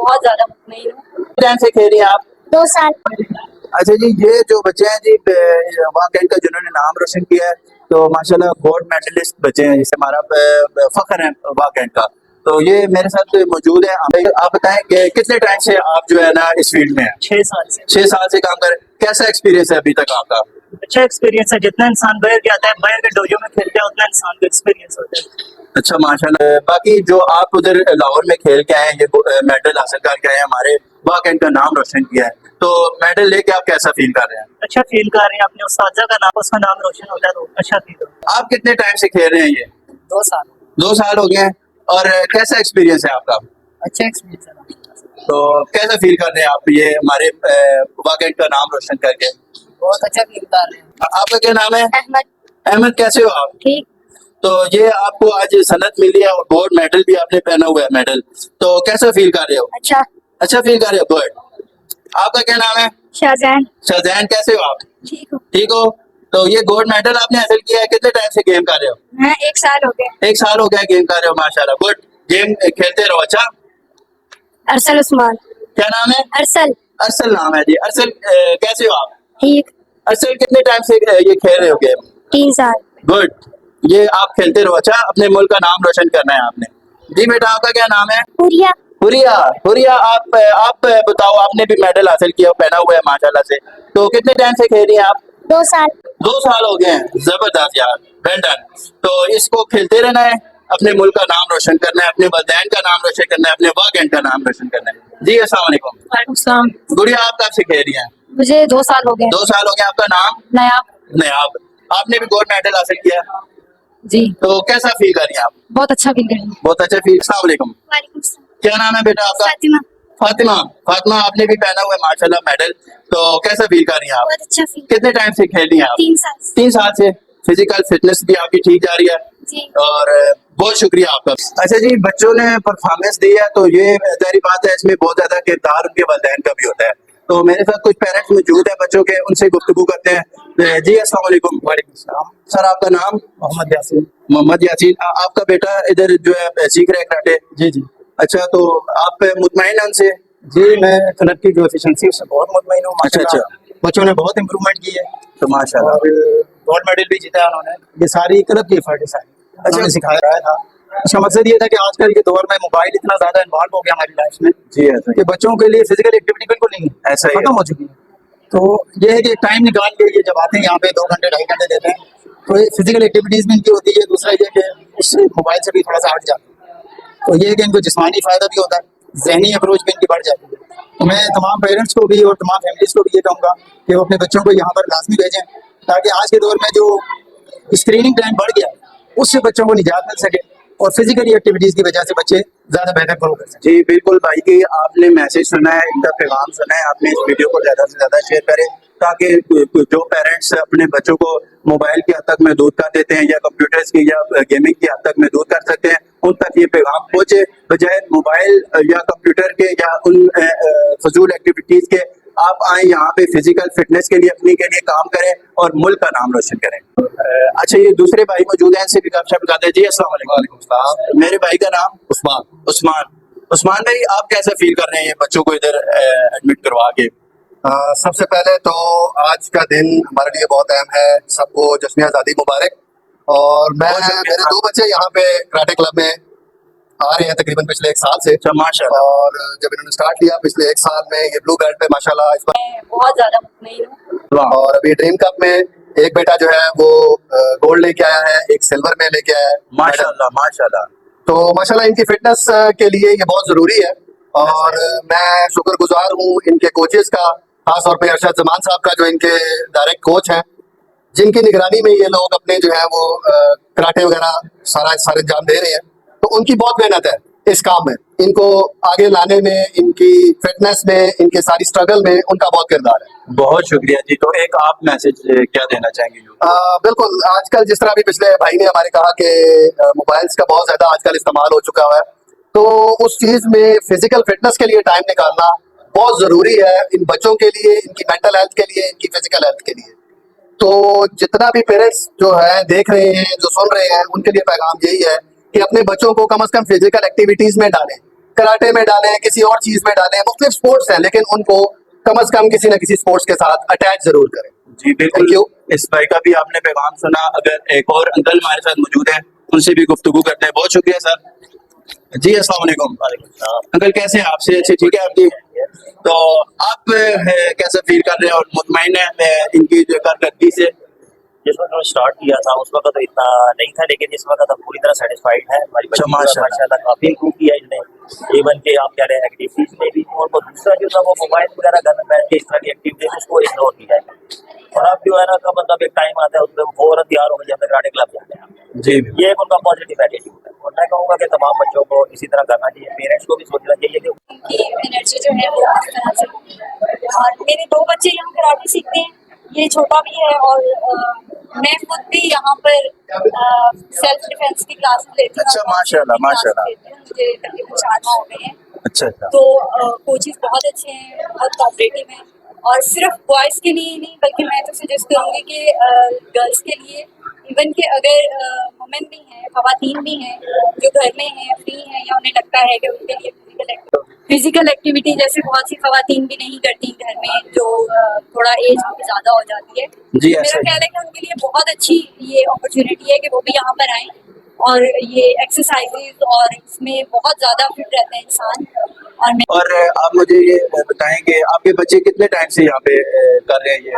बहुत ज्यादा मुतमईन हूँ। टाइम से खेल रही हैं आप? 2 साल। अच्छा जी, ये जो बच्चे हैं जी वाकई का जिन्होंने नाम रोशन किया है, तो माशाल्लाह गोल्ड मेडलिस्ट बच्चे हैं, जिससे हमारा फख्र है वाकई का। तो ये मेरे साथ मौजूद है। आप बताएं कि कितने टाइम से आप जो है ना इस फील्ड में हैं? 6 साल से। 6 साल से काम कर रहे हैं। कैसा एक्सपीरियंस है अभी तक आपका? अच्छा एक्सपीरियंस है। जितना इंसान बाहर जाता है, बाहर के डोजो में खेलता है, उतना इंसान को एक्सपीरियंस होता है। अच्छा माशाल्लाह। बाकी जो आप उधर लाहौर में खेल के आए हैं, ये मेडल हासिल करके आए हैं, हमारे वाकई का नाम रोशन किया है, तो मेडल लेके आप कैसा फील कर रहे हैं? अच्छा फील कर रहे हैं। अपने उस्ताद का नाम, उसका नाम रोशन होता है तो अच्छा फील होता आप कितने टाइम से खेल रहे हैं ये? है। 2 साल। 2 साल हो गए हैं। और कैसा एक्सपीरियंस है आपका? अच्छा एक्सपीरियंस है। तो कैसा फील कर रहे हैं आप ये हमारे वाकई का नाम रोशन करके? बहुत अच्छा फील कर रहे हैं। आपका क्या नाम है? अहमद। अहमद, कैसे हो आप? ठीक। तो ये आपको आज सनत मिली है और गोल्ड मेडल भी आपने पहना हुआ है मेडल, तो कैसा फील कर रहे हो? अच्छा। अच्छा फील कर रहे हो, गुड। आपका क्या नाम है? शाहजहान। शाहजहान, कैसे हो आप? ठीक हूँ। ठीक हो। तो ये गोल्ड मेडल आपने हासिल किया है, कितने टाइम से गेम कर रहे हो? मैं 1 साल हो गया। 1 साल हो गया गेम कर रहे हो, माशाल्लाह, गुड। गेम खेलते रहो। अच्छा, अरसल उस्मान। क्या नाम है? अरसल। अरसल नाम है जी। अरसल, कैसे हो आप? ठीक। अरसल, कितने टाइम से ये खेल रहे हो गेम? 3 साल। गुड। ये आप खेलते रहो। अच्छा, अपने मुल्क का नाम रोशन करना है आपने। जी बेटा, आपका क्या नाम है? हुरिया। हुरिया। हुरिया, आप बताओ, आपने भी मेडल हासिल किया, पहना हुआ है माशाल्लाह से, तो कितने टाइम से खेल रही हैं आप? 2 साल। 2 साल हो गए हैं, जबरदस्त यार, वेल डन। तो इसको खेलते रहना है, अपने मुल्क का नाम रोशन करना है, अपने वतन का नाम रोशन करना है, अपने वाकई का नाम रोशन करना है। जी अस्सलाम वालेकुम। वालेकुम सलाम। गुड़िया, आप कब से खेल रही हैं? मुझे 2 साल हो गए। 2 साल हो गए। आपका नाम? नायाब। नयाब। आपने भी गोल्ड मेडल हासिल किया, जी। तो कैसा फील कर रही हैं आप? बहुत अच्छा फील कर रही हूँ। बहुत अच्छा फील। अस्सलाम वालेकुम। वालेकुम सलाम। क्या नाम है बेटा आपका? फातिमा। फातिमा। फातिमा, आपने भी पहना हुआ है माशाल्लाह मेडल, तो कैसा फील कर रही हैं आप? बहुत अच्छा फील। कितने टाइम से खेल रही हैं आप? 3 साल। 3 साल से। फिजिकल फिटनेस भी आपकी ठीक जा रही है? जी। और बहुत शुक्रिया आपका। अच्छा जी, बच्चों ने परफॉर्मेंस दी है, तो ये जाहिर बात है, इसमें बहुत ज्यादा किरदार उनके वालिदैन का भी होता है। तो मेरे साथ कुछ पेरेंट्स मौजूद है बच्चों के, उनसे गुफ्तगू करते हैं। जी अस्सलाम वालेकुम। वालेकुम सलाम। सर, आपका नाम? मोहम्मद यासीन। मोहम्मद यासीन। आपका बेटा इधर जो है सीख रहा है कराटे? जी जी। अच्छा, तो आप मुतमईन हैं उनसे? जी मैं कनक की जो एफिशिएंसी से बहुत मुतमईन हूँ। अच्छा अच्छा। बच्चों ने बहुत इम्प्रूवमेंट की है तो माशाल्लाह। और गोल्ड मेडल भी जीता है उन्होंने। ये सारी क्लब की एफर्ट है सारी। उन्होंने सिखाया रहा था। इसका मकसद ये था कि आजकल के दौर में मोबाइल इतना ज्यादा इन्वॉल्व हो गया हमारी लाइफ में जी ऐसा कि बच्चों के लिए फिजिकल एक्टिविटी बिल्कुल नहीं है, ऐसा ही है। खत्म हो चुकी है। तो ये है कि टाइम निकाल के ये जब आते हैं यहाँ पे 2 घंटे 2.5 घंटे देते हैं, तो ये फिजिकल एक्टिविटीज भी इनकी होती है। दूसरा ये कि इससे मोबाइल से भी थोड़ा सा हट जाते हैं, तो ये है कि इनको जिस्मानी फायदा भी होता है, जहनी अप्रोच भी इनकी बढ़ जाती है। तो मैं तमाम पेरेंट्स को भी और तमाम फैमिलीज को भी ये कहूँगा कि वो अपने बच्चों को यहाँ पर लाजमी भेजें, ताकि आज के दौर में जो स्क्रीनिंग टाइम बढ़ गया उससे बच्चों को निजात मिल सके और फिजिकली एक्टिविटीज की वजह से बच्चे ज्यादा बेहतर ग्रो कर सकें। जी बिल्कुल भाई, की आपने मैसेज सुना है, इनका पैगाम सुना है, आपने इस वीडियो को ज्यादा से ज्यादा शेयर करें, ताकि जो पेरेंट्स अपने बच्चों को मोबाइल की हद तक महदूद कर देते हैं, या कंप्यूटर्स की या गेमिंग की हद तक महदूद कर सकते हैं, उन तक ये पैगाम पहुंचे, बजाय मोबाइल या कंप्यूटर के या उन फजूल एक्टिविटीज के। आप आए यहाँ पे फिजिकल फिटनेस के लिए, अपने के लिए काम करें और मुल्क का नाम रोशन करें। अच्छा, ये दूसरे भाई मौजूद हैं, इनसे भी गपशप करते हैं। जी अस्सलाम वालेकुम। मेरे भाई का नाम? उस्मान। उस्मान। उस्मान भाई, आप कैसा फील कर रहे हैं ये बच्चों को इधर एडमिट करवा के? सबसे पहले तो आज का दिन हमारे लिए बहुत अहम है। सबको जश्न आज़ादी मुबारक। और मेरे 2 बच्चे यहाँ पे कराटे क्लब में आ रहे हैं तकरीबन पिछले 1 साल से। अच्छा माशाल्लाह। और जब इन्होंने स्टार्ट किया पिछले 1 साल में, ये ब्लू बेल्ट पे माशाल्लाह इस बार बहुत ज्यादा मुतमईन हूँ। और अभी ड्रीम कप में एक बेटा जो है वो गोल्ड लेके आया है, एक सिल्वर में लेके आया है। माशाल्लाह माशाल्लाह। तो माशाल्लाह इनकी फिटनेस के लिए ये बहुत जरूरी है। और मैं शुक्रगुजार हूँ इनके कोचेस का, खास तौर पे अरशद जमान साहब का, जो इनके डायरेक्ट कोच हैं, जिनकी निगरानी में ये लोग अपने जो है वो कराटे वगैरह सारे अंजाम दे रहे हैं। तो उनकी बहुत मेहनत है इस काम में, इनको आगे लाने में, इनकी फिटनेस में, इनके सारी स्ट्रगल में उनका बहुत किरदार है। बहुत शुक्रिया जी। तो एक आप मैसेज क्या देना चाहेंगे? बिल्कुल, आजकल जिस तरह भी पिछले भाई ने हमारे कहा कि मोबाइल्स का बहुत ज्यादा आजकल इस्तेमाल हो चुका है, तो उस चीज में फिजिकल फिटनेस के लिए टाइम निकालना बहुत जरूरी है, इन बच्चों के लिए, इनकी मेंटल हेल्थ के लिए, इनकी फिजिकल हेल्थ के लिए। तो जितना भी पेरेंट्स जो है देख रहे हैं, जो सुन रहे हैं, उनके लिए पैगाम यही है कि अपने बच्चों को कम से कम फिजिकल एक्टिविटीज में डालें, कराटे में डालें, किसी और चीज में डालें, मुख्तलिफ स्पोर्ट्स हैं, लेकिन उनको कम से कम किसी न किसी स्पोर्ट्स के साथ अटैच जरूर करें। जी बिल्कुल। Thank you. इस भाई का भी आपने पैगाम सुना। अगर एक और अंकल हमारे साथ मौजूद है, उनसे भी गुफ्तगू करते हैं। बहुत शुक्रिया सर। जी अस्सलाम वालेकुम। अंकल कैसे हैं आप? से अच्छे ठीक है आपकी? तो आप कैसे फील कर रहे हैं और मुतमईन है इनकी जो कारकर्दगी से? जिस वक्त मैंने स्टार्ट किया था उस वक्त तो इतना नहीं था, लेकिन इस वक्त हम पूरी तरह सेटिस्फाइड है। हमारी बच्ची को माशाल्लाह काफी इम्प्रूव किया इसने। इवन के आप कह रहे हैं एक्टिविटीज में भी, और वो दूसरा जो था वो मोबाइल वगैरह घर में बैठ के इस तरह की एक्टिविटीज उसको इग्नोर किया है। और अब जो है ना का मतलब एक टाइम आता है उसमें वो फौरन तैयार हो जाते हैं, कराटे क्लब जाते हैं। जी ये एक उनका पॉजिटिव एटीट्यूड है, और मैं कहूँगा कि तमाम बच्चों को इसी तरह करना चाहिए। पेरेंट्स को भी सोचना चाहिए कि की एनर्जी जो है वो इस तरह से होगी। और मेरे 2 बच्चे यहाँ कराटे सीखते हैं, ये छोटा भी है, और मैं खुद भी यहाँ पर सेल्फ डिफेंस की क्लास लेती हूँ। अच्छा, माशाल्लाह, माशाल्लाह। मुझे तकरीबन 4 माह हो गए हैं। अच्छा अच्छा। तो कोचेस बहुत अच्छे हैं, बहुत कोऑपरेटिव हैं, और सिर्फ बॉयज़ के लिए नहीं बल्कि मैं तो सजेस्ट करूँगी कि गर्ल्स के लिए, इवन कि अगर वुमेन भी हैं, खवातीन भी हैं जो घर में हैं, फ्री हैं, या उन्हें लगता है कि उनके लिए फिजिकल एक्टिविटी जैसे बहुत सी खवातीन भी नहीं करती घर में, जो थोड़ा एज भी ज़्यादा हो जाती है। जी, मेरा ऐसा ही। ख्याल है कि उनके लिए बहुत अच्छी ये अपॉर्चुनिटी है कि वो भी यहाँ पर आएँ, और ये एक्सरसाइजेज और इसमें बहुत ज़्यादा फिट रहता है इंसान। और मैं और आप मुझे ये बताएं कि आपके बच्चे कितने टाइम से यहाँ पे कर रहे हैं ये?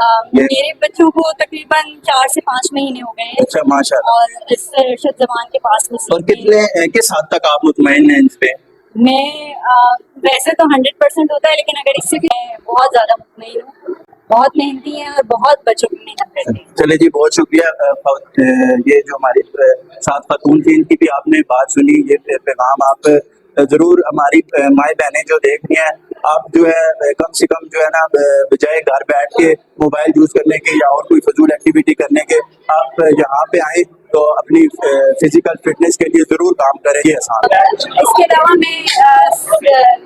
मेरे बच्चों को तकरीबन 4 से 5 महीने हो गए हैं, अच्छा माशाल्लाह। और इस अरशद जमान के पास वो और सीखते हैं। कितने किस हद तक आप मुतमईन हैं इस पे? मैं वैसे तो 100% होता है, लेकिन अगर इससे भी मैं बहुत ज्यादा मुतमईन हूँ। बहुत मेहनती हैं और बहुत बच्चों की मेहनत करते हैं। चले जी, बहुत शुक्रिया। ये जो हमारी साथ खातून थी इनकी भी आपने बात सुनी। ये पैगाम आप जरूर हमारी माई बहनें जो देख रही हैं, आप जो है कम से कम जो है ना बजाय घर बैठ के मोबाइल यूज करने के या और कोई फजूल एक्टिविटी करने के, आप यहाँ पे आए तो अपनी फिजिकल फिटनेस के लिए जरूर काम करें। ये आसान है। इसके अलावा मैं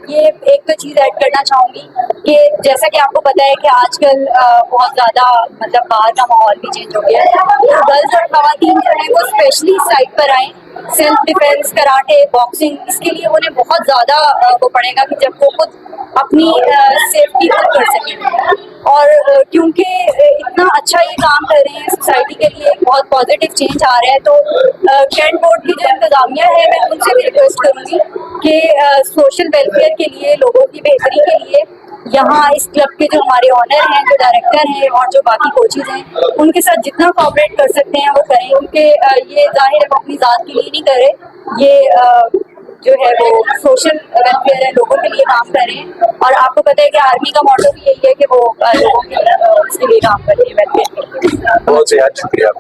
ये एक तो चीज़ ऐड करना चाहूँगी कि जैसा कि आपको पता है कि आजकल बहुत ज़्यादा मतलब बाहर का माहौल भी चेंज हो गया है, तो गर्ल्स और खवातीन जो है वो स्पेशली साइड पर आएँ। सेल्फ डिफेंस, कराटे, बॉक्सिंग, इसके लिए उन्हें बहुत ज़्यादा वो पड़ेगा कि जब वो खुद अपनी सेफ्टी खुद कर सकें। और क्योंकि इतना अच्छा ये काम कर रहे हैं, सोसाइटी के लिए एक बहुत पॉजिटिव चेंज आ रहा है, तो कैंट बोर्ड की जो इंतजामिया है मैं उनसे भी रिक्वेस्ट करूँगी कि सोशल वेलफेयर के लिए, लोगों की बेहतरी के लिए यहाँ इस क्लब के जो हमारे ऑनर हैं, जो डायरेक्टर हैं और जो बाकी कोचेज हैं, उनके साथ जितना कोऑपरेट कर सकते हैं वो करें, क्योंकि ये जाहिर है वो अपनी ज़ात के लिए नहीं कर रहे, ये जो है वो सोशल वेलफेयर है, लोगों के लिए काम कर रहे हैं। और आपको पता है कि आर्मी का मोटो भी यही है कि वो लोगों के लिए उसके लिए काम करती है, वेलफेयर के लिए। बहुत शुक्रिया।